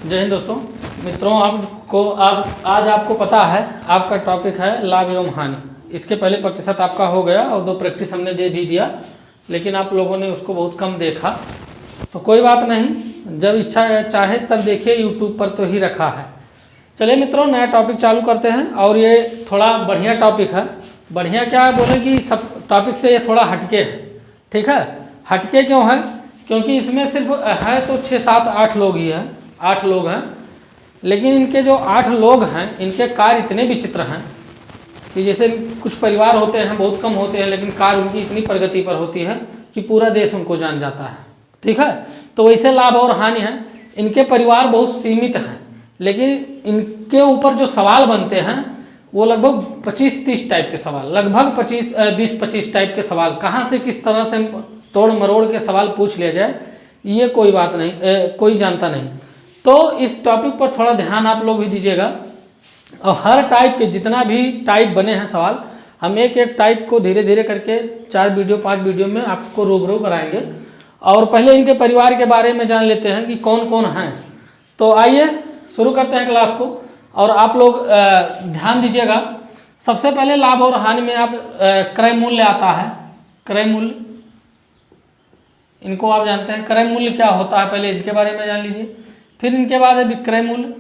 जय हिंद दोस्तों मित्रों, आज आपको पता है आपका टॉपिक है लाभ एवं हानि। इसके पहले प्रतिशत आपका हो गया और 2 प्रैक्टिस हमने दे भी दिया, लेकिन आप लोगों ने उसको बहुत कम देखा। तो कोई बात नहीं, जब इच्छा चाहे तब देखिए, यूट्यूब पर तो ही रखा है। चलिए मित्रों, नया टॉपिक चालू करते हैं और ये थोड़ा बढ़िया टॉपिक है। बढ़िया क्या है बोले कि सब टॉपिक से ये थोड़ा हटके है। ठीक है, हटके क्यों है? क्योंकि इसमें सिर्फ है तो 6, 7, 8 लोग ही हैं, 8 लोग हैं, लेकिन इनके जो 8 लोग हैं इनके कार्य इतने विचित्र हैं कि जैसे कुछ परिवार होते हैं बहुत कम होते हैं, लेकिन कार्य उनकी इतनी प्रगति पर होती है कि पूरा देश उनको जान जाता है। ठीक है, तो वैसे लाभ और हानि है। इनके परिवार बहुत सीमित हैं, लेकिन इनके ऊपर जो सवाल बनते हैं वो लगभग 25-30 टाइप के सवाल, लगभग 20-25 टाइप के सवाल, कहाँ से किस तरह से तोड़ मरोड़ के सवाल पूछ लिया जाए ये कोई बात नहीं, कोई जानता नहीं। तो इस टॉपिक पर थोड़ा ध्यान आप लोग भी दीजिएगा। और हर टाइप के जितना भी टाइप बने हैं सवाल, हम एक एक टाइप को धीरे धीरे करके 4 वीडियो 5 वीडियो में आपको रूबरू कराएंगे। और पहले इनके परिवार के बारे में जान लेते हैं कि कौन कौन हैं। तो आइए शुरू करते हैं क्लास को, और आप लोग ध्यान दीजिएगा। सबसे पहले लाभ और हानि में आप क्रय मूल्य आता है। क्रय मूल्य, इनको आप जानते हैं। क्रय मूल्य क्या होता है पहले इनके बारे में जान लीजिए। फिर इनके बाद है विक्रय मूल्य,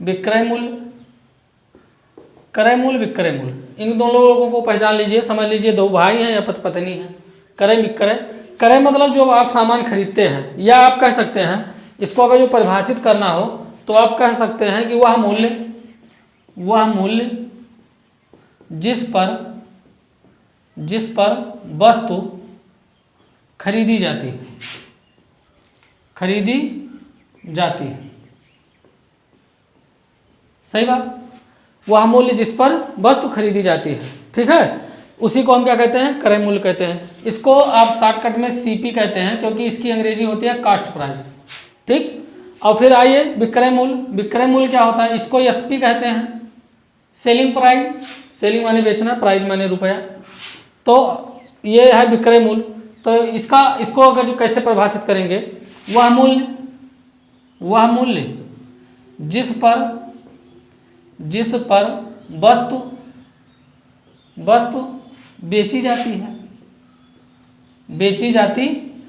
विक्रय मूल्य, क्रय मूल्य, विक्रय मूल्य। इन दोनों लोगों को पहचान लीजिए, समझ लीजिए 2 भाई हैं या पति पत्नी हैं। क्रय विक्रय, क्रय मतलब जो आप सामान खरीदते हैं, या आप कह सकते हैं इसको अगर जो परिभाषित करना हो तो आप कह सकते हैं कि वह मूल्य जिस पर वस्तु खरीदी जाती है। सही बात, वह मूल्य जिस पर वस्तु खरीदी जाती है। ठीक है, उसी को हम क्या कहते हैं? क्रय मूल्य कहते हैं। इसको आप शॉर्टकट में सीपी कहते हैं, क्योंकि इसकी अंग्रेजी होती है कास्ट प्राइस। ठीक, और फिर आइए विक्रय मूल्य। विक्रय मूल्य क्या होता है? इसको एसपी कहते हैं, सेलिंग प्राइस। सेलिंग माने बेचना, प्राइस माने रुपया। तो ये है विक्रय मूल्य। तो इसको अगर जो कैसे परिभाषित करेंगे, वह मूल्य जिस पर वस्तु बेची जाती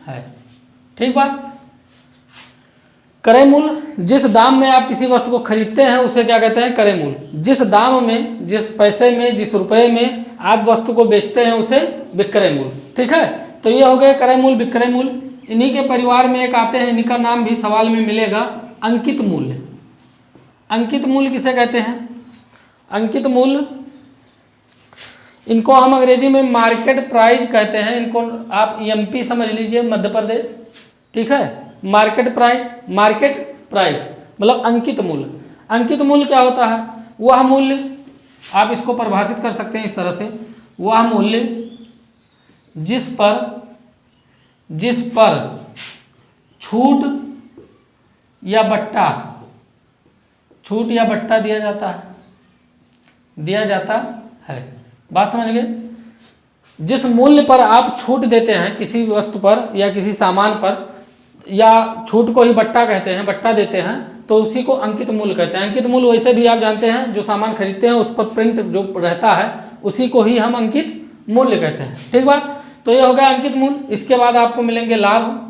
है। ठीक बात। क्रय मूल्य, जिस दाम में आप किसी वस्तु को खरीदते हैं उसे क्या कहते हैं? क्रय मूल्य। जिस दाम में, जिस पैसे में, जिस रुपए में आप वस्तु को बेचते हैं उसे विक्रय मूल्य। ठीक है, तो ये हो गए क्रय मूल्य, विक्रय मूल्य। इन्हीं के परिवार में एक आते हैं, इन्हीं का नाम भी सवाल में मिलेगा, अंकित मूल्य। अंकित मूल्य किसे कहते हैं? अंकित मूल्य, इनको हम अंग्रेजी में मार्केट प्राइस कहते हैं। इनको आप एमपी समझ लीजिए, मध्य प्रदेश। ठीक है, मार्केट प्राइस मतलब अंकित मूल्य। अंकित मूल्य क्या होता है? वह मूल्य, आप इसको परिभाषित कर सकते हैं इस तरह से, वह मूल्य जिस पर छूट या बट्टा दिया जाता है। बात समझ गए? जिस मूल्य पर आप छूट देते हैं किसी वस्तु पर या किसी सामान पर, या छूट को ही बट्टा कहते हैं, बट्टा देते हैं, तो उसी को अंकित मूल्य कहते हैं। अंकित मूल्य वैसे भी आप जानते हैं, जो सामान खरीदते हैं उस पर प्रिंट जो रहता है उसी को ही हम अंकित मूल्य कहते हैं। ठीक बात, तो ये हो गया अंकित मूल्य। इसके बाद आपको मिलेंगे लाभ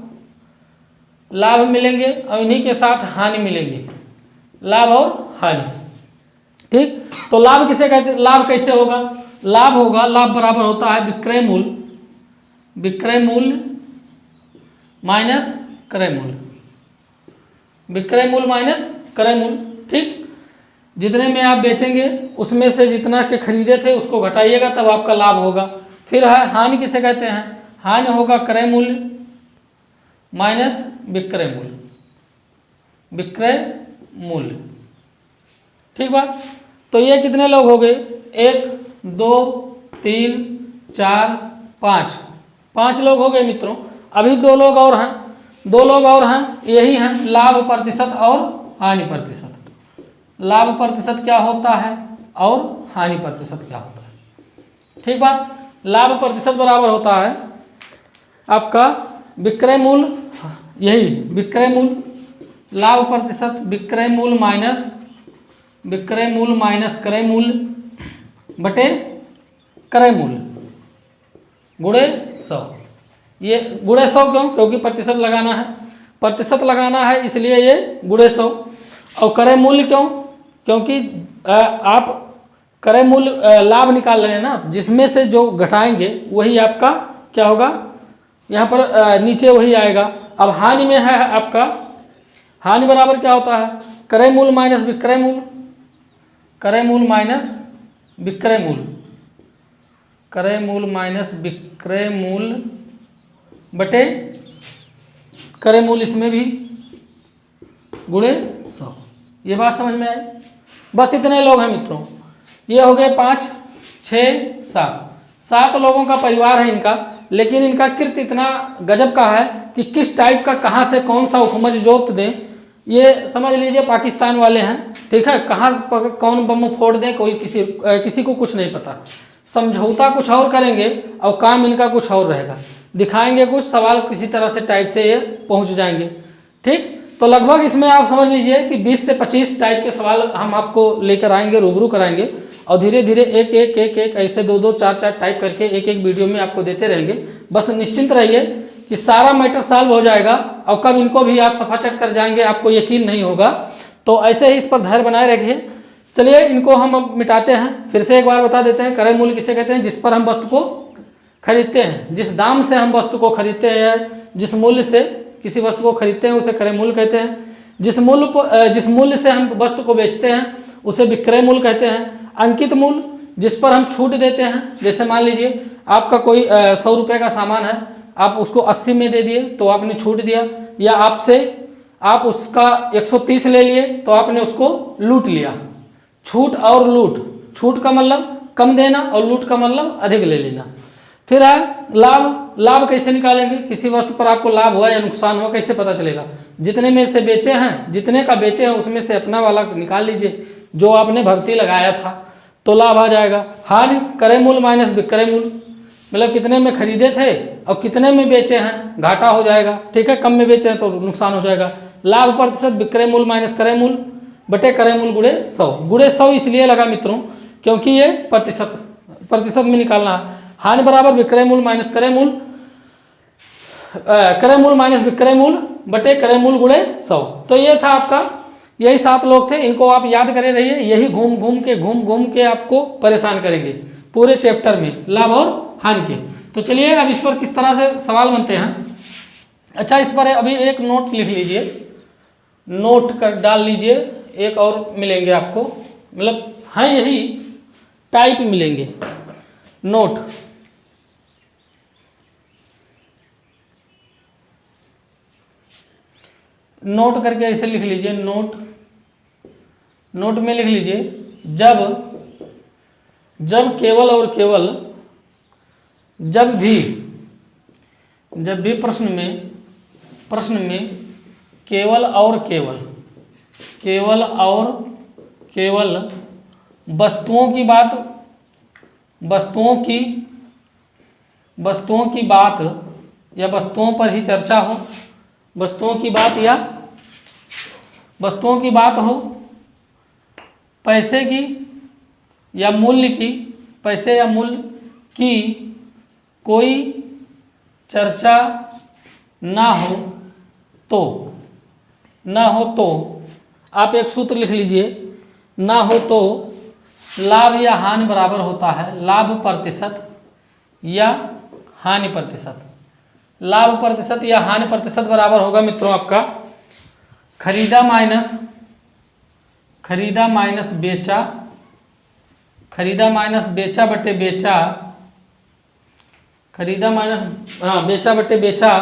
मिलेंगे, और इन्हीं के साथ हानि मिलेंगे, लाभ और हानि। ठीक, तो लाभ किसे कहते हैं? लाभ कैसे होगा? लाभ बराबर होता है विक्रय मूल्य माइनस क्रय मूल्य, विक्रय मूल्य माइनस क्रय मूल्य। ठीक, जितने में आप बेचेंगे उसमें से जितना के खरीदे थे उसको घटाइएगा, तब आपका लाभ होगा। फिर है हानि, किसे कहते हैं? हानि होगा क्रय मूल्य माइनस विक्रय मूल्य। ठीक बात, तो ये कितने लोग हो गए? 1 2 3 4 5 लोग हो गए मित्रों। अभी 2 लोग और हैं, यही हैं लाभ प्रतिशत और हानि प्रतिशत। लाभ प्रतिशत क्या होता है और हानि प्रतिशत क्या होता है? ठीक बात, लाभ प्रतिशत बराबर होता है आपका विक्रय मूल्य, यही विक्रय मूल्य लाभ प्रतिशत विक्रय मूल्य माइनस क्रय मूल्य बटे क्रय मूल्य गुणे 100। ये गुणे 100 क्यों? क्योंकि प्रतिशत लगाना है इसलिए ये गुणे 100। और क्रय मूल्य क्यों? क्योंकि आप क्रय मूल्य लाभ निकाल रहे हैं ना, जिसमें से जो घटाएंगे वही आपका क्या होगा, यहाँ पर नीचे वही आएगा। अब हानि में है आपका, हानि बराबर क्या होता है, क्रय मूल्य माइनस विक्रय मूल्य, क्रय मूल्य माइनस विक्रय मूल्य, क्रय मूल्य माइनस विक्रय मूल्य बटे क्रय मूल्य, इसमें भी गुणे 100। ये बात समझ में आई? बस इतने लोग हैं मित्रों, ये हो गए 5 6 7 लोगों का परिवार है इनका। लेकिन इनका कृत्य इतना गजब का है कि किस टाइप का कहाँ से कौन सा उपमज जोत दें, ये समझ लीजिए पाकिस्तान वाले हैं, ठीक है। कहाँ पर कौन बम फोड़ दें, कोई किसी को कुछ नहीं पता। समझौता कुछ और करेंगे और काम इनका कुछ और रहेगा, दिखाएंगे कुछ, सवाल किसी तरह से टाइप से ये पहुंच जाएंगे, ठीक। तो लगभग इसमें आप समझ लीजिए कि 20 से 25 टाइप के सवाल हम आपको लेकर आएंगे, रूबरू कराएंगे, और धीरे धीरे एक ऐसे 2 4 टाइप करके एक वीडियो में आपको देते रहेंगे। बस निश्चिंत रहिए कि सारा मैटर सॉल्व हो जाएगा, और कब इनको भी आप सफाचट कर जाएंगे आपको यकीन नहीं होगा। तो ऐसे ही इस पर धैर्य बनाए रखिए। चलिए इनको हम अब मिटाते हैं। फिर से एक बार बता देते हैं, क्रय मूल्य किसे कहते हैं? जिस पर हम वस्तु को खरीदते हैं, जिस दाम से हम वस्तु को खरीदते हैं, जिस मूल्य से किसी वस्तु को खरीदते हैं उसे क्रय मूल्य कहते हैं। जिस मूल्य से हम वस्तु को बेचते हैं उसे विक्रय मूल्य कहते हैं। अंकित मूल्य, जिस पर हम छूट देते हैं, जैसे मान लीजिए आपका कोई 100 रुपये का सामान है, आप उसको 80 में दे दिए तो आपने छूट दिया, या आप उसका 130 ले लिए तो आपने उसको लूट लिया। छूट और लूट, छूट का मतलब कम देना और लूट का मतलब अधिक ले लेना। फिर है लाभ कैसे निकालेंगे? किसी वस्तु पर आपको लाभ हुआ या नुकसान हुआ कैसे पता चलेगा? जितने में से बेचे हैं, जितने का बेचे हैं उसमें से अपना वाला निकाल लीजिए, जो आपने भर्ती लगाया था, तो लाभ आ जाएगा। हानि क्रय मूल्य माइनस विक्रय मूल्य, मतलब कितने में खरीदे थे और कितने में बेचे हैं, घाटा हो जाएगा, ठीक है। कम में बेचे हैं तो नुकसान हो जाएगा। लाभ प्रतिशत विक्रय मूल्य माइनस क्रय मूल्य बटे क्रय मूल्य गुणे 100। गुणे 100 इसलिए लगा मित्रों क्योंकि ये प्रतिशत में निकालना है। हानि बराबर विक्रय मूल्य माइनस क्रय मूल्य, क्रय मूल्य माइनस विक्रय मूल्य बटे क्रय मूल्य गुणे 100। तो ये था आपका, यही 7 लोग थे, इनको आप याद करे रहिए। यही घूम घूम के आपको परेशान करेंगे पूरे चैप्टर में, लाभ और हानि के। तो चलिए अब इस पर किस तरह से सवाल बनते हैं। अच्छा, इस पर अभी एक नोट लिख लीजिए, नोट कर डाल लीजिए, एक और मिलेंगे आपको, मतलब हाँ यही टाइप मिलेंगे। नोट करके ऐसे लिख लीजिए, नोट में लिख लीजिए, जब केवल और केवल, जब भी प्रश्न में केवल और केवल वस्तुओं की बात या वस्तुओं पर ही चर्चा हो, वस्तुओं की बात हो, पैसे या मूल्य की कोई चर्चा ना हो तो आप एक सूत्र लिख लीजिए, ना हो तो लाभ या हानि बराबर होता है लाभ प्रतिशत या हानि प्रतिशत। लाभ प्रतिशत या हानि प्रतिशत बराबर होगा मित्रों आपका खरीदा माइनस बेचा बटे बेचा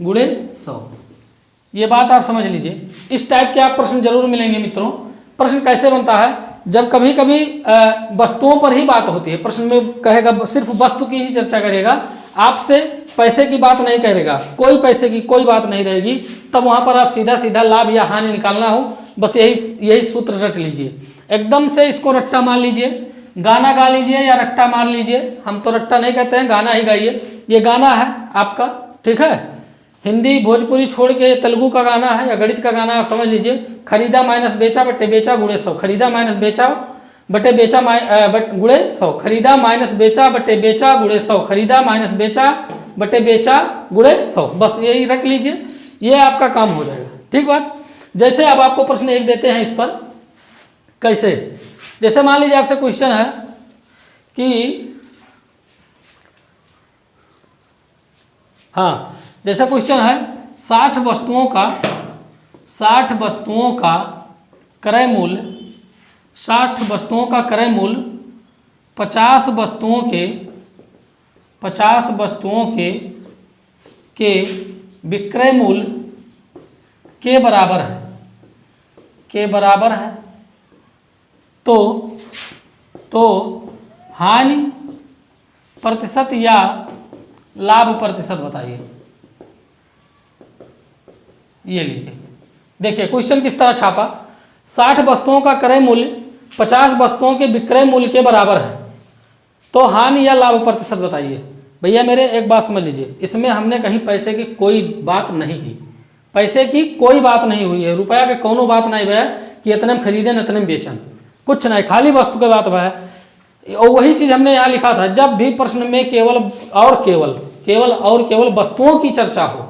गुणे 100। ये बात आप समझ लीजिए। इस टाइप के आप प्रश्न जरूर मिलेंगे मित्रों। प्रश्न कैसे बनता है? जब कभी कभी वस्तुओं पर ही बात होती है, प्रश्न में कहेगा सिर्फ वस्तु की ही चर्चा करेगा, आपसे पैसे की बात नहीं करेगा, कोई पैसे की कोई बात नहीं रहेगी, तब वहां पर आप सीधा लाभ या हानि निकालना हो, बस यही सूत्र रट लीजिए। एकदम से इसको रट्टा मार लीजिए, गाना गा लीजिए या रट्टा मार लीजिए। हम तो रट्टा नहीं कहते हैं, गाना ही गाइए। ये गाना है आपका, ठीक है। हिंदी भोजपुरी छोड़ के तेलुगु का गाना है या गणित का गाना, आप समझ लीजिए। खरीदा माइनस बेचा बटे बेचा गुणे 100, खरीदा माइनस बेचा बटे बेचा गुणे 100, खरीदा माइनस बेचा बटे बेचा गुणे 100, खरीदा माइनस बेचा बटे बेचा गुणे 100। बस यही रट लीजिए, ये आपका काम हो जाएगा। ठीक बात। जैसे अब आपको प्रश्न एक देते हैं इस पर, कैसे, जैसे मान लीजिए आपसे क्वेश्चन है कि हाँ, जैसा क्वेश्चन है 60 वस्तुओं का क्रय मूल्य 60 वस्तुओं का क्रय मूल्य 50 वस्तुओं के विक्रय मूल्य के बराबर है, तो हानि प्रतिशत या लाभ प्रतिशत बताइए। ये लीजिए, देखिए क्वेश्चन किस तरह छापा। 60 वस्तुओं का क्रय मूल्य 50 वस्तुओं के विक्रय मूल्य के बराबर है, तो हानि या लाभ प्रतिशत बताइए। भैया मेरे एक बात समझ लीजिए, इसमें हमने कहीं पैसे की कोई बात नहीं की, पैसे की कोई बात नहीं हुई है, रुपया के कोनो बात नहीं है कि इतने में खरीदे न इतने में बेचन, कुछ नहीं, खाली वस्तु की बात है। और वही चीज हमने यहाँ लिखा था, जब भी प्रश्न में केवल और केवल वस्तुओं की चर्चा हो,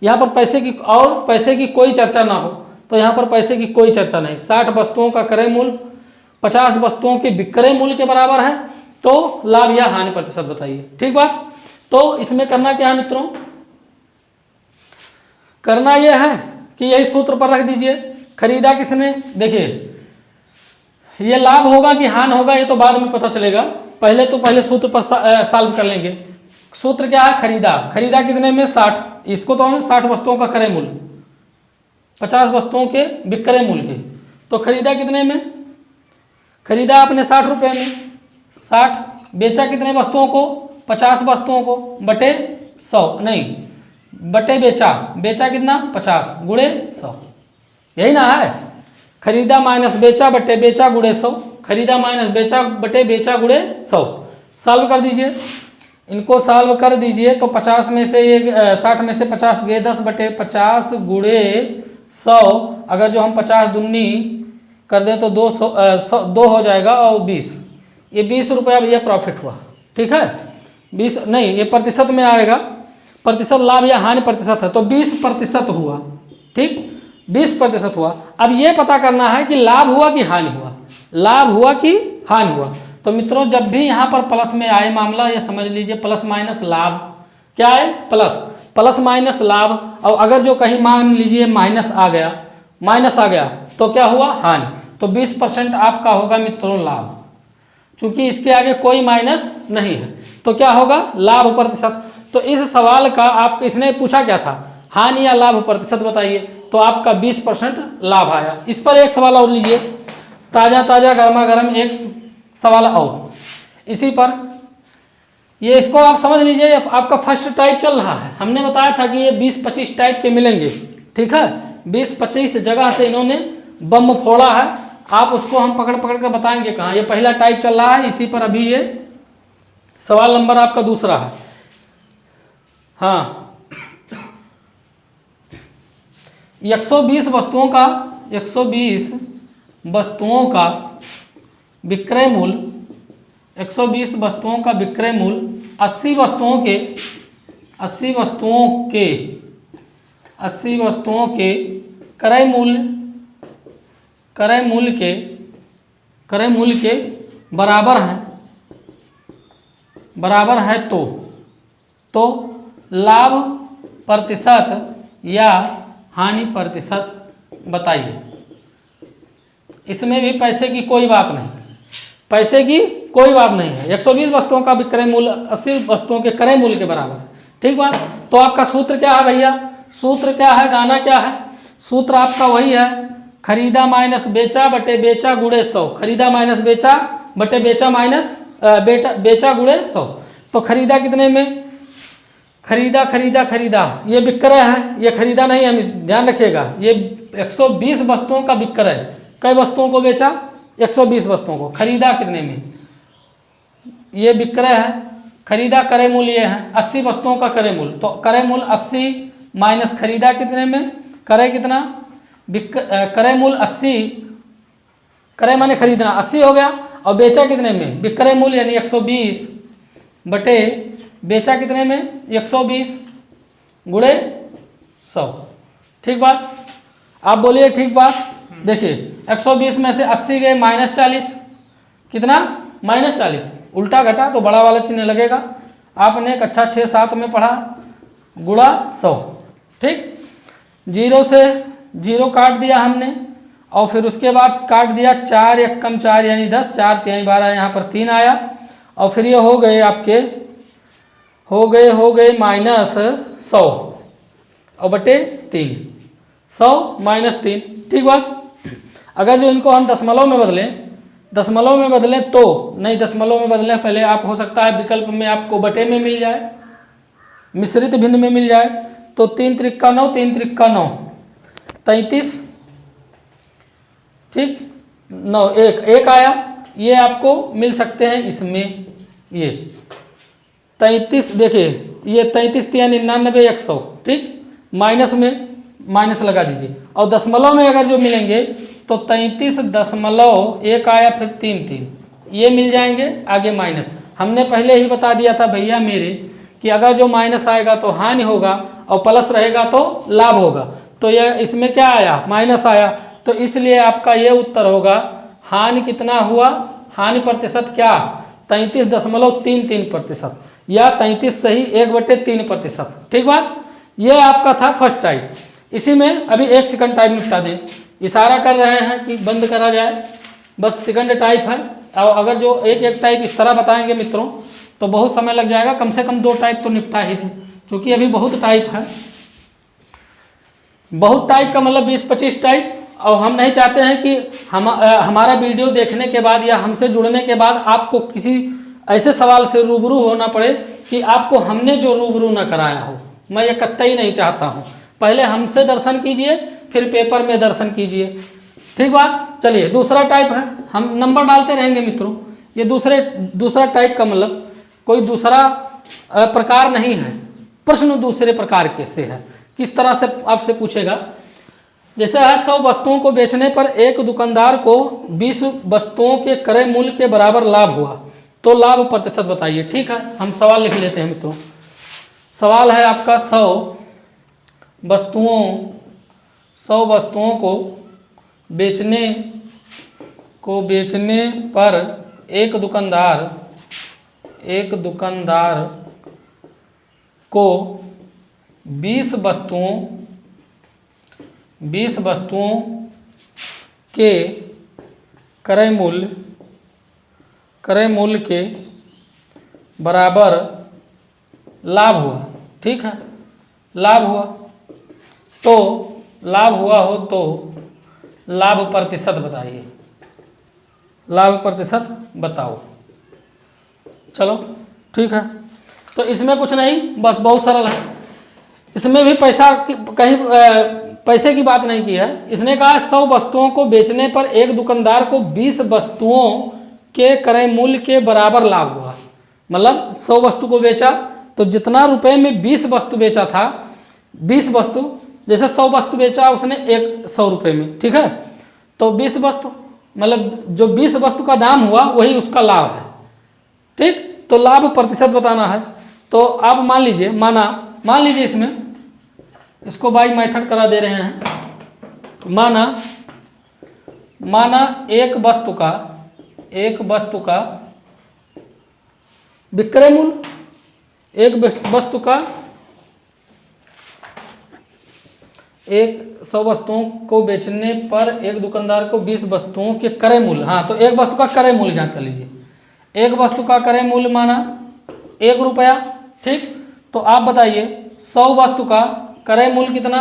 यहाँ पर पैसे की कोई चर्चा ना हो, तो यहाँ पर पैसे की कोई चर्चा नहीं। 60 वस्तुओं का क्रय मूल्य 50 वस्तुओं के विक्रय मूल्य के बराबर है, तो लाभ या हानि प्रतिशत बताइए। ठीक बात। तो इसमें करना क्या है मित्रों, करना यह है कि यही सूत्र पर रख दीजिए। खरीदा किसने, देखिए ये लाभ होगा कि हानि होगा ये तो बाद में पता चलेगा, पहले सूत्र पर सॉल्व कर लेंगे। सूत्र क्या है, खरीदा कितने में 60, इसको तो हमें 60 वस्तुओं का क्रय मूल्य 50 वस्तुओं के विक्रय मूल्य के, तो खरीदा कितने में, खरीदा आपने 60 रुपये में 60, बेचा कितने वस्तुओं को 50 वस्तुओं को बटे 100 नहीं बटे बेचा कितना 50 गुणे 100, यही ना है। खरीदा माइनस बेचा बटे बेचा गुणे 100, खरीदा माइनस बेचा बटे बेचा गुणे 100। सॉल्व कर दीजिए, इनको सॉल्व कर दीजिए तो 50 में से 60 में से 50 गए 10 बटे 50 गुणे 100, अगर जो हम 50 दूनी कर दें तो 2 हो जाएगा और 20, ये 20 रुपया भैया प्रॉफिट हुआ। ठीक है, 20 नहीं, ये प्रतिशत में आएगा, प्रतिशत लाभ या हानि प्रतिशत है, तो 20% हुआ। ठीक, 20% हुआ। अब ये पता करना है कि लाभ हुआ कि हानि हुआ, लाभ हुआ कि हानि हुआ। तो मित्रों जब भी यहाँ पर प्लस में आए मामला, ये समझ लीजिए प्लस माइनस लाभ, क्या है प्लस माइनस लाभ, और अगर जो कहीं मान लीजिए माइनस आ गया तो क्या हुआ हानि, तो 20% आपका होगा मित्रों लाभ, चूंकि इसके आगे कोई माइनस नहीं है, तो क्या होगा लाभ प्रतिशत। तो इस सवाल का आपको इसने पूछा क्या था, हानि या लाभ प्रतिशत बताइए, तो आपका 20% लाभ आया। इस पर एक सवाल और लीजिए, ताज़ा गर्मा गर्म एक सवाल और इसी पर, ये इसको आप समझ लीजिए, आपका फर्स्ट टाइप चल रहा है। हमने बताया था कि ये 20-25 टाइप के मिलेंगे। ठीक है, 20-25 जगह से इन्होंने बम फोड़ा है, आप उसको हम पकड़ के बताएंगे कहाँ। ये पहला टाइप चल रहा है, इसी पर अभी ये सवाल नंबर आपका दूसरा है। हाँ, 120 वस्तुओं का विक्रय मूल्य 120 वस्तुओं का विक्रय मूल्य 80 वस्तुओं के क्रय मूल्य के बराबर है, तो लाभ प्रतिशत या हानि प्रतिशत बताइए। इसमें भी पैसे की कोई बात नहीं है। 120 वस्तुओं का विक्रय मूल्य 80 वस्तुओं के क्रय मूल्य के बराबर है। ठीक बात। तो आपका सूत्र क्या है भैया, सूत्र क्या है, गाना क्या है, सूत्र आपका वही है, खरीदा माइनस बेचा बटे बेचा गुणे 100, खरीदा माइनस बेचा बटे बेचा माइनस बेचा गुणे 100। तो खरीदा कितने में, खरीदा ये विक्रय है, ये खरीदा नहीं है, ध्यान रखिएगा। ये 120 वस्तुओं का विक्रय, कई वस्तुओं को बेचा 120 वस्तुओं को, खरीदा कितने में, ये विक्रय है, खरीदा क्रय मूल्य ये है 80 वस्तुओं का क्रय मूल्य, तो क्रय मूल्य 80 माइनस खरीदा कितने में, क्रय कितना, क्रय मूल्य 80, क्रय माने खरीदना 80 हो गया, और बेचा कितने में, विक्रय मूल्य यानी 120 बटे बेचा कितने में 120 गुणे 100। ठीक बात, आप बोलिए ठीक बात। देखिए 120 में से 80 गए -40, कितना -40, उल्टा घटा तो बड़ा वाला चिन्ह लगेगा। आपने कक्षा 6-7 में पढ़ा, गुणा 100। ठीक, 0 से 0 काट दिया हमने, और फिर उसके बाद काट दिया 4 एकम 4 यानी 10, 4 तिहाई 12, यहाँ पर 3 आया, और फिर ये हो गए आपके हो गए -100 और बटे 3, 100 -3। ठीक बात। अगर जो इनको हम दशमलव में बदलें तो नहीं, दशमलव में बदलें पहले आप, हो सकता है विकल्प में आपको बटे में मिल जाए, मिश्रित भिन्न में मिल जाए। तो 3 त्रिका 9, 3 त्रिका 9, 33, ठीक, 9 1 आया, ये आपको मिल सकते हैं इसमें। ये 33 देखिए, ये 33 यानी 99 100, ठीक, माइनस में माइनस लगा दीजिए, और दशमलव में अगर जो मिलेंगे तो 33.1 आया, फिर 3 ये मिल जाएंगे, आगे माइनस। हमने पहले ही बता दिया था भैया मेरे कि अगर जो माइनस आएगा तो हानि होगा, और प्लस रहेगा तो लाभ होगा। तो ये इसमें क्या आया, माइनस आया, तो इसलिए आपका ये उत्तर होगा। हानि कितना हुआ, हानि प्रतिशत क्या 33.33%, या 33 सही 1/3%। ठीक बात, ये आपका था फर्स्ट टाइप। इसी में अभी एक सेकंड टाइप निपटा दें, इशारा कर रहे हैं कि बंद करा जाए, बस सेकंड टाइप है। और अगर जो एक टाइप इस तरह बताएंगे मित्रों तो बहुत समय लग जाएगा, कम से कम 2 टाइप तो निपटा ही दें, क्योंकि अभी बहुत टाइप है। बहुत टाइप का मतलब 20-25 टाइप, और हम नहीं चाहते हैं कि हमारा वीडियो देखने के बाद या हमसे जुड़ने के बाद आपको किसी ऐसे सवाल से रूबरू होना पड़े कि आपको हमने जो रूबरू न कराया हो। मैं ये कतई नहीं चाहता हूँ। पहले हमसे दर्शन कीजिए, फिर पेपर में दर्शन कीजिए। ठीक बात। चलिए दूसरा टाइप है, हम नंबर डालते रहेंगे मित्रों। ये दूसरा टाइप का मतलब कोई दूसरा प्रकार नहीं है, प्रश्न दूसरे प्रकार के से है। किस तरह से आपसे पूछेगा, जैसे है 100 वस्तुओं को बेचने पर एक दुकानदार को 20 वस्तुओं के क्रय मूल्य के बराबर लाभ हुआ, तो लाभ प्रतिशत बताइए। ठीक है, हम सवाल लिख लेते हैं मित्रों। सवाल है आपका 100 वस्तुओं को बेचने पर एक दुकानदार को 20 वस्तुओं के क्रय मूल्य के बराबर लाभ हुआ। ठीक है, लाभ हुआ, तो लाभ हुआ हो तो लाभ प्रतिशत बताइए। लाभ प्रतिशत बताओ। चलो ठीक है, तो इसमें कुछ नहीं, बस बहुत सरल है। इसमें भी पैसे की बात नहीं की है। इसने कहा 100 वस्तुओं को बेचने पर एक दुकानदार को 20 वस्तुओं के क्रय मूल्य के बराबर लाभ हुआ। मतलब 100 वस्तु को बेचा तो जितना रुपए में 20 वस्तु बेचा था, 20 वस्तु, जैसे 100 वस्तु बेचा उसने 100 रुपये में, ठीक है, तो 20 वस्तु मतलब जो 20 वस्तु का दाम हुआ वही उसका लाभ है। ठीक, तो लाभ प्रतिशत बताना है। तो आप मान लीजिए इसमें इसको बाई मेथड करा दे रहे हैं। माना एक वस्तु का विक्रय मूल्य, एक वस्तु का 100 वस्तुओं को बेचने पर एक दुकानदार को 20 वस्तुओं के क्रय मूल्य, हाँ तो एक वस्तु का क्रय मूल्य ज्ञात कर लीजिए। एक वस्तु का क्रय मूल्य माना 1 रुपया। ठीक, तो आप बताइए 100 वस्तु का क्रय मूल्य कितना,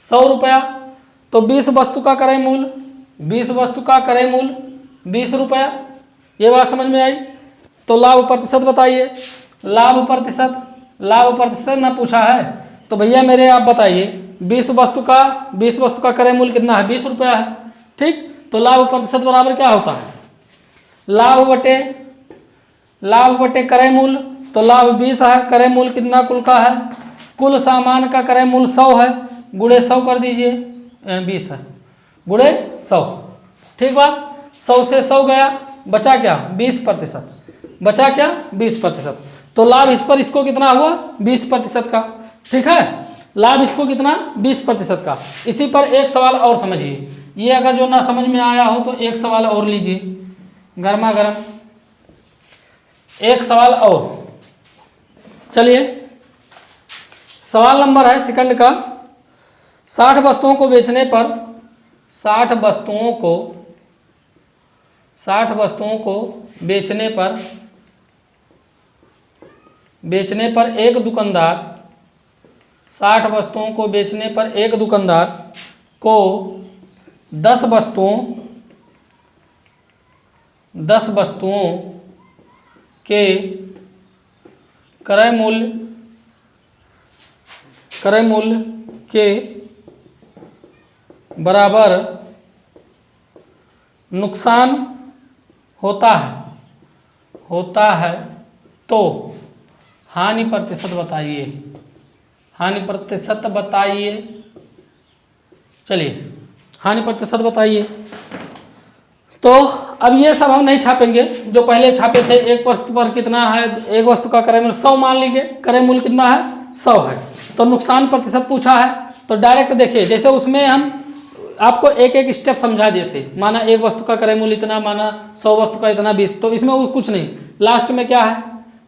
100 रुपया, तो 20 वस्तु का क्रय मूल्य, 20 वस्तु का क्रय मूल्य 20 रुपया। ये बात समझ में आई। तो लाभ प्रतिशत बताइए। लाभ प्रतिशत ना पूछा है तो भैया मेरे आप बताइए 20 वस्तु का क्रय मूल्य कितना है, 20 रुपया है। ठीक, तो लाभ प्रतिशत बराबर क्या होता है, लाभ बटे क्रय मूल्य। तो लाभ 20 है, क्रय मूल्य कितना कुल का है कुल सामान का क्रय मूल्य 100 है, गुणे 100 कर दीजिए, 20 है, गुणे 100। ठीक बात, 100 से 100 गया, बचा क्या 20%, बचा क्या 20%। तो लाभ इस पर इसको कितना हुआ 20% का। ठीक है, लाभ इसको कितना 20% का। इसी पर एक सवाल और समझिए, ये अगर जो ना समझ में आया हो तो एक सवाल और लीजिए, गर्मा गर्म एक सवाल और। चलिए, सवाल नंबर है सेकंड का, 60 वस्तुओं को बेचने पर 60 वस्तुओं को बेचने पर एक दुकानदार 60 वस्तुओं को बेचने पर एक दुकानदार को 10 वस्तुओं के क्रय मूल्य के बराबर नुकसान होता है तो हानि प्रतिशत बताइए, हानि प्रतिशत बताइए। चलिए, हानि प्रतिशत बताइए। तो अब ये सब हम नहीं छापेंगे, जो पहले छापे थे। एक वस्तु पर कितना है, एक वस्तु का क्रय मूल्य 100 मान लीजिए, क्रय मूल्य कितना है 100 है, तो नुकसान प्रतिशत पूछा है। तो डायरेक्ट देखिए, जैसे उसमें हम आपको एक एक स्टेप समझा दिए थे, माना एक वस्तु का क्रय मूल्य इतना, माना 100 वस्तु का इतना 20, तो इसमें वो कुछ नहीं, लास्ट में क्या है,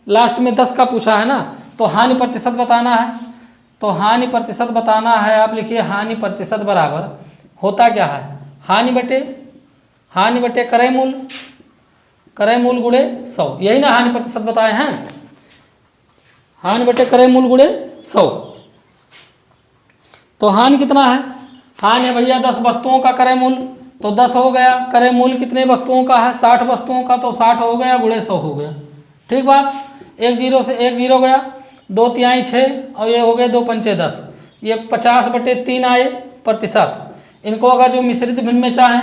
लास्ट में 10 का पूछा है ना, तो हानि प्रतिशत बताना है। तो हानि प्रतिशत बताना है, आप लिखिए हानि प्रतिशत बराबर होता क्या है, हानि बटे क्रय मूल्य गुणे 100, यही ना हानि प्रतिशत बताए हैं, हानि बटे क्रय मूल्य गुणे 100। तो हानि कितना है, हानि है भैया 10 वस्तुओं का क्रय मूल्य, तो 10 हो गया, क्रय मूल्य कितने वस्तुओं का है 60 वस्तुओं का, तो 60 हो गया गुणे 100 हो गया। ठीक बात, 1 0 से 1 0 गया, 2 तिहाई 6 और ये हो गए 2 पंचे 10, ये 50/3 आए प्रतिशत। इनको अगर जो मिश्रित भिन्न में चाहें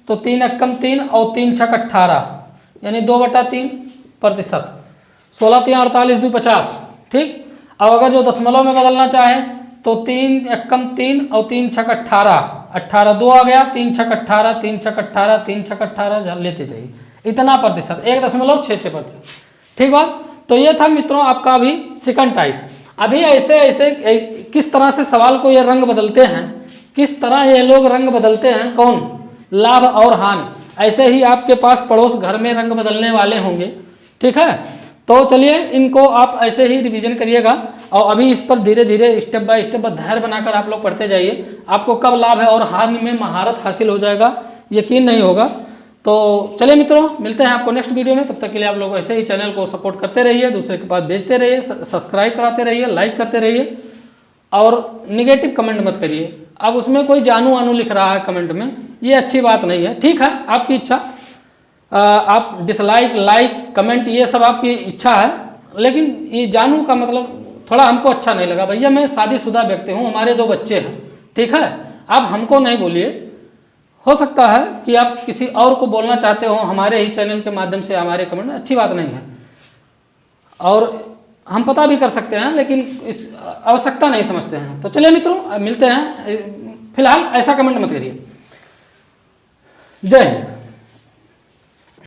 तो 3 एकम 3 और 3 छक 18, यानी 2/3%। 16 तिहाई 48 2 50। ठीक, अब अगर जो दशमलव में बदलना चाहें तो 3 एकम 3 और 3 छक 18, 18 2 आ गया, 3 छक 18, 3 छक 18, 3 छक 18 लेते जाइए, इतना प्रतिशत 1.66%। ठीक बात, तो ये था मित्रों आपका अभी सेकंड टाइप। अभी ऐसे किस तरह से सवाल को ये रंग बदलते हैं, किस तरह ये लोग रंग बदलते हैं, कौन, लाभ और हानि, ऐसे ही आपके पास पड़ोस घर में रंग बदलने वाले होंगे। ठीक है, तो चलिए इनको आप ऐसे ही रिवीजन करिएगा, और अभी इस पर धीरे धीरे स्टेप बाय स्टेप धैर्य बनाकर आप लोग पढ़ते जाइए। आपको कब लाभ है और हानि में महारत हासिल हो जाएगा, यकीन नहीं होगा। तो चलिए मित्रों, मिलते हैं आपको नेक्स्ट वीडियो में। तब तक के लिए आप लोग ऐसे ही चैनल को सपोर्ट करते रहिए, दूसरे के पास भेजते रहिए, सब्सक्राइब कराते रहिए, लाइक करते रहिए, और निगेटिव कमेंट मत करिए। अब उसमें कोई जानू लिख रहा है कमेंट में, ये अच्छी बात नहीं है। ठीक है, आपकी इच्छा, आप डिसलाइक, लाइक, कमेंट, ये सब आपकी इच्छा है, लेकिन ये जानू का मतलब थोड़ा हमको अच्छा नहीं लगा। भैया मैं शादीशुदा व्यक्ति हूँ, हमारे 2 बच्चे हैं। ठीक है, आप हमको नहीं बोलिए। हो सकता है कि आप किसी और को बोलना चाहते हो हमारे ही चैनल के माध्यम से, हमारे कमेंट में, अच्छी बात नहीं है, और हम पता भी कर सकते हैं, लेकिन इस आवश्यकता नहीं समझते हैं। तो चलिए मित्रों, मिलते हैं। फिलहाल ऐसा कमेंट मत करिए। जय हिंद।